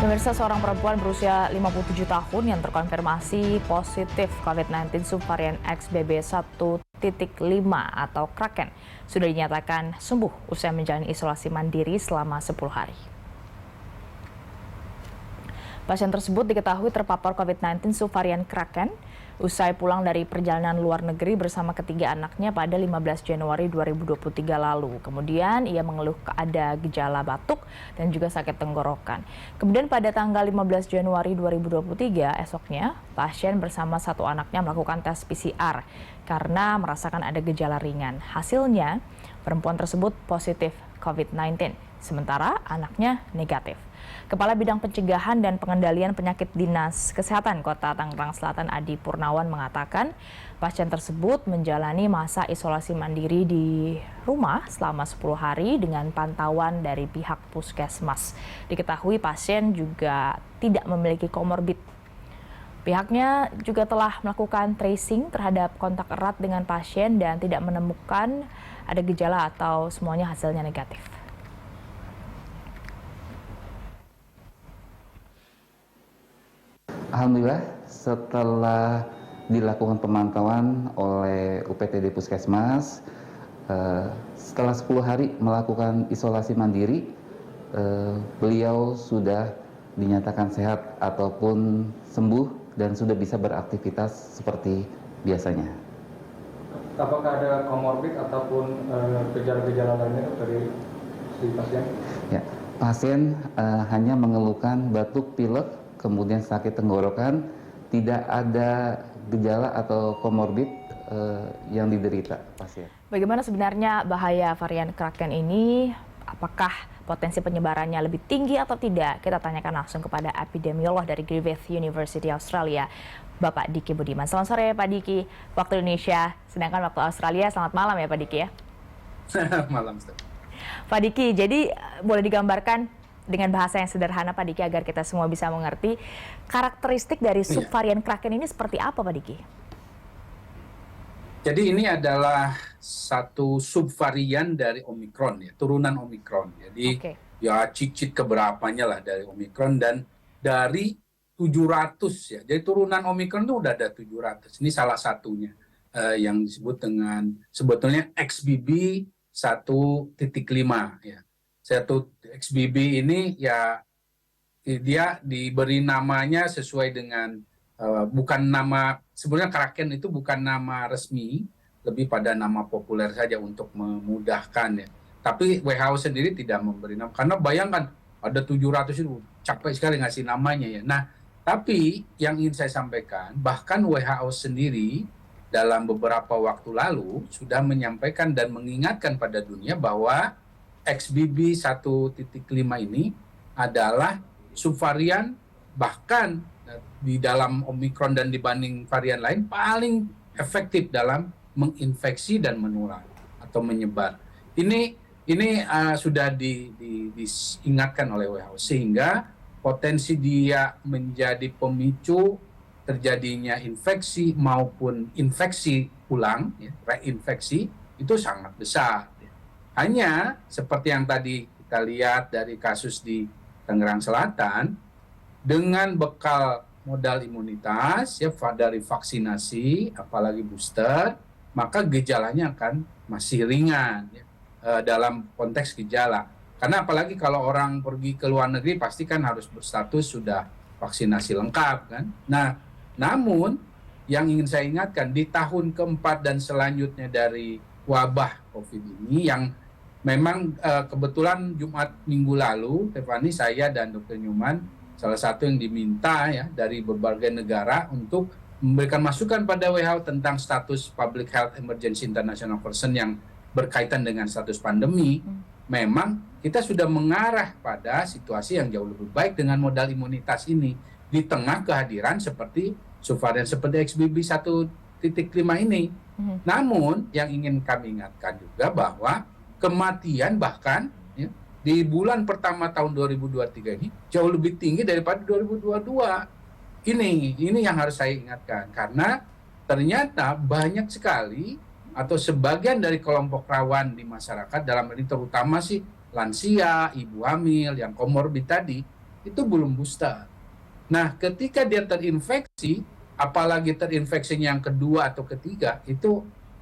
Pemirsa, seorang perempuan berusia 57 tahun yang terkonfirmasi positif COVID-19 subvarian XBB 1.5 atau Kraken sudah dinyatakan sembuh usai menjalani isolasi mandiri selama 10 hari. Pasien tersebut diketahui terpapar COVID-19 subvarian Kraken usai pulang dari perjalanan luar negeri bersama ketiga anaknya pada 15 Januari 2023 lalu. Kemudian ia mengeluh ada gejala batuk dan juga sakit tenggorokan. Kemudian pada tanggal 15 Januari 2023 esoknya, pasien bersama satu anaknya melakukan tes PCR karena merasakan ada gejala ringan. Hasilnya, perempuan tersebut positif COVID-19, sementara anaknya negatif. Kepala Bidang Pencegahan dan Pengendalian Penyakit Dinas Kesehatan Kota Tangerang Selatan Adi Purnawan mengatakan pasien tersebut menjalani masa isolasi mandiri di rumah selama 10 hari dengan pantauan dari pihak puskesmas. Diketahui pasien juga tidak memiliki komorbid. Pihaknya juga telah melakukan tracing terhadap kontak erat dengan pasien dan tidak menemukan ada gejala atau semuanya hasilnya negatif. Alhamdulillah, setelah dilakukan pemantauan oleh UPTD Puskesmas, setelah 10 hari melakukan isolasi mandiri, beliau sudah dinyatakan sehat ataupun sembuh dan sudah bisa beraktivitas seperti biasanya. Apakah ada komorbid ataupun gejala-gejala lainnya dari si pasien? Ya, pasien hanya mengeluhkan batuk pilek, kemudian sakit tenggorokan, tidak ada gejala atau komorbid yang diderita pasien. Bagaimana sebenarnya bahaya varian Kraken ini? Apakah potensi penyebarannya lebih tinggi atau tidak? Kita tanyakan langsung kepada epidemiolog dari Griffith University Australia, Bapak Diki Budiman. Selamat sore Pak Diki, waktu Indonesia, sedangkan waktu Australia selamat malam ya Pak Diki ya? Malam. Pak Diki, jadi boleh digambarkan dengan bahasa yang sederhana Pak Diki agar kita semua bisa mengerti karakteristik dari subvarian Kraken ini seperti apa Pak Diki? Jadi ini adalah satu subvarian dari Omikron ya, turunan Omikron. Jadi ya cicit keberapanya lah dari Omikron dan dari 700 ya. Jadi turunan Omikron itu udah ada 700. Ini salah satunya yang disebut dengan sebetulnya XBB 1.5 ya. Satu XBB ini ya dia diberi namanya sesuai dengan bukan nama, sebenarnya Kraken itu bukan nama resmi, lebih pada nama populer saja untuk memudahkan ya. Tapi WHO sendiri tidak memberi nama, karena bayangkan ada 700 itu capek sekali ngasih namanya ya. Nah, tapi yang ingin saya sampaikan, bahkan WHO sendiri dalam beberapa waktu lalu sudah menyampaikan dan mengingatkan pada dunia bahwa XBB 1.5 ini adalah subvarian, bahkan di dalam Omikron dan dibanding varian lain paling efektif dalam menginfeksi dan menular atau menyebar. Ini sudah diingatkan oleh WHO sehingga potensi dia menjadi pemicu terjadinya infeksi maupun infeksi ulang, ya, reinfeksi itu sangat besar. Hanya seperti yang tadi kita lihat dari kasus di Tangerang Selatan, dengan bekal modal imunitas ya dari vaksinasi, apalagi booster, maka gejalanya akan masih ringan ya, dalam konteks gejala. Karena apalagi kalau orang pergi ke luar negeri pasti kan harus berstatus sudah vaksinasi lengkap kan. Nah, namun yang ingin saya ingatkan di tahun keempat dan selanjutnya dari wabah COVID ini yang memang kebetulan Jumat minggu lalu, Tiffany, saya dan Dr. Newman, salah satu yang diminta ya dari berbagai negara untuk memberikan masukan pada WHO tentang status Public Health Emergency International Concern yang berkaitan dengan status pandemi. Memang kita sudah mengarah pada situasi yang jauh lebih baik dengan modal imunitas ini di tengah kehadiran seperti subvarian seperti XBB 1.5 ini. Namun yang ingin kami ingatkan juga bahwa kematian bahkan ya, di bulan pertama tahun 2023 ini jauh lebih tinggi daripada 2022. Ini yang harus saya ingatkan karena ternyata banyak sekali atau sebagian dari kelompok rawan di masyarakat dalam ini terutama sih lansia, ibu hamil, yang komorbid tadi itu belum booster. Nah, ketika dia terinfeksi, apalagi terinfeksinya yang kedua atau ketiga, itu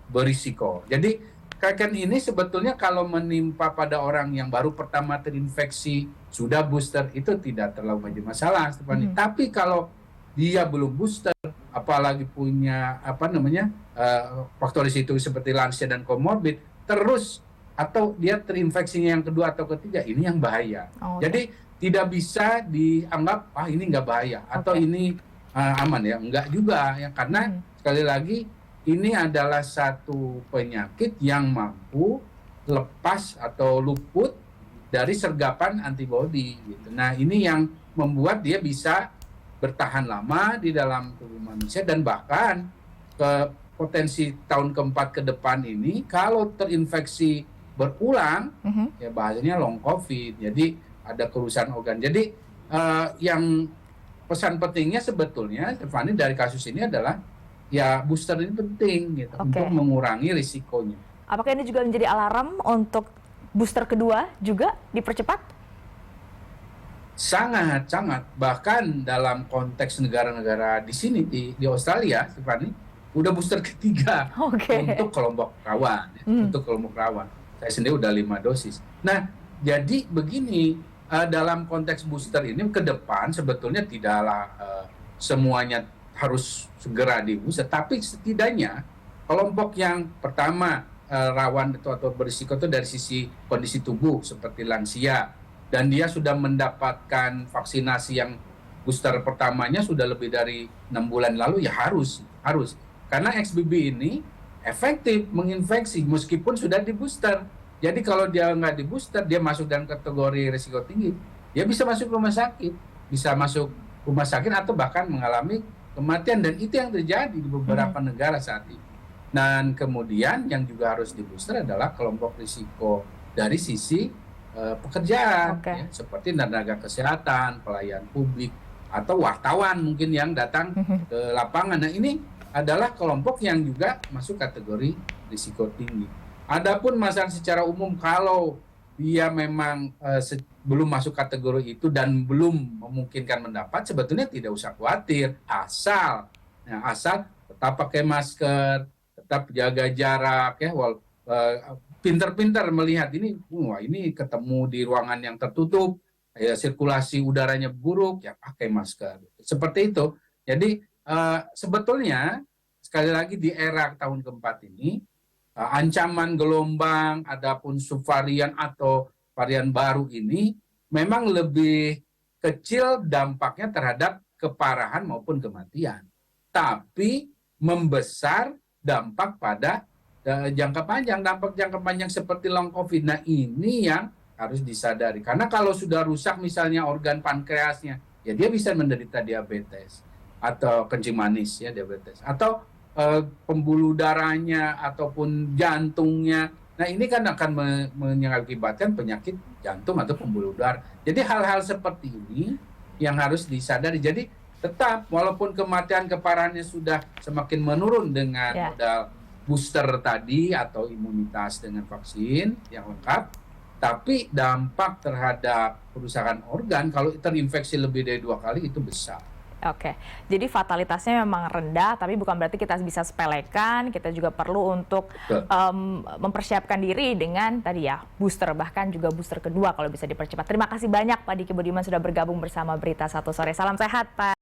berisiko. Jadi, Kraken ini sebetulnya kalau menimpa pada orang yang baru pertama terinfeksi, sudah booster, itu tidak terlalu banyak masalah, Stephanie. Tapi kalau dia belum booster, apalagi punya faktor risiko seperti lansia dan komorbid, terus atau dia terinfeksinya yang kedua atau ketiga, ini yang bahaya. Jadi tidak bisa dianggap ini nggak bahaya atau ini aman ya, enggak juga ya, karena sekali lagi ini adalah satu penyakit yang mampu lepas atau luput dari sergapan antibodi gitu. Nah, ini yang membuat dia bisa bertahan lama di dalam tubuh manusia, dan bahkan ke potensi tahun keempat ke depan ini kalau terinfeksi berulang ya bahasanya long COVID. Jadi ada kerusakan organ. Jadi yang pesan pentingnya sebetulnya, Stephanie, dari kasus ini adalah ya booster ini penting gitu untuk mengurangi risikonya. Apakah ini juga menjadi alarm untuk booster kedua juga dipercepat? Sangat. Bahkan dalam konteks negara-negara di sini di Australia, Stephanie, udah booster ketiga untuk kelompok rawan. Untuk kelompok rawan. Saya sendiri udah 5 dosis. Nah, jadi begini. Dalam konteks booster ini ke depan sebetulnya tidaklah semuanya harus segera di booster, tapi setidaknya kelompok yang pertama rawan atau berisiko itu dari sisi kondisi tubuh seperti lansia, dan dia sudah mendapatkan vaksinasi yang booster pertamanya sudah lebih dari 6 bulan lalu, ya harus karena XBB ini efektif menginfeksi meskipun sudah di booster. Jadi kalau dia nggak di booster, dia masuk dalam kategori risiko tinggi, dia bisa masuk rumah sakit atau bahkan mengalami kematian, dan itu yang terjadi di beberapa negara saat ini. Dan kemudian yang juga harus di booster adalah kelompok risiko dari sisi pekerjaan, ya, seperti tenaga kesehatan, pelayan publik, atau wartawan mungkin yang datang ke lapangan. Nah, ini adalah kelompok yang juga masuk kategori risiko tinggi. Adapun masalah secara umum, kalau dia memang belum masuk kategori itu dan belum memungkinkan mendapat, sebetulnya tidak usah khawatir, asal tetap pakai masker, tetap jaga jarak, ya, pinter-pinter melihat ini, ini ketemu di ruangan yang tertutup, ya, sirkulasi udaranya buruk, ya pakai masker, seperti itu. Jadi sebetulnya sekali lagi di era tahun keempat ini, ancaman gelombang, adapun subvarian atau varian baru ini memang lebih kecil dampaknya terhadap keparahan maupun kematian, tapi membesar dampak pada jangka panjang, dampak jangka panjang seperti long COVID. Nah, ini yang harus disadari, karena kalau sudah rusak misalnya organ pankreasnya, ya dia bisa menderita diabetes atau kencing manis, ya diabetes, atau pembuluh darahnya ataupun jantungnya. Nah, ini kan akan mengakibatkan penyakit jantung atau pembuluh darah. Jadi hal-hal seperti ini yang harus disadari. Jadi tetap walaupun kematian keparahannya sudah semakin menurun dengan modal booster tadi atau imunitas dengan vaksin yang lengkap, tapi dampak terhadap kerusakan organ kalau terinfeksi lebih dari 2 kali itu besar. Jadi fatalitasnya memang rendah, tapi bukan berarti kita bisa sepelekan. Kita juga perlu untuk mempersiapkan diri dengan tadi ya booster, bahkan juga booster kedua kalau bisa dipercepat. Terima kasih banyak Pak Diki Budiman sudah bergabung bersama Berita Satu Sore. Salam sehat Pak.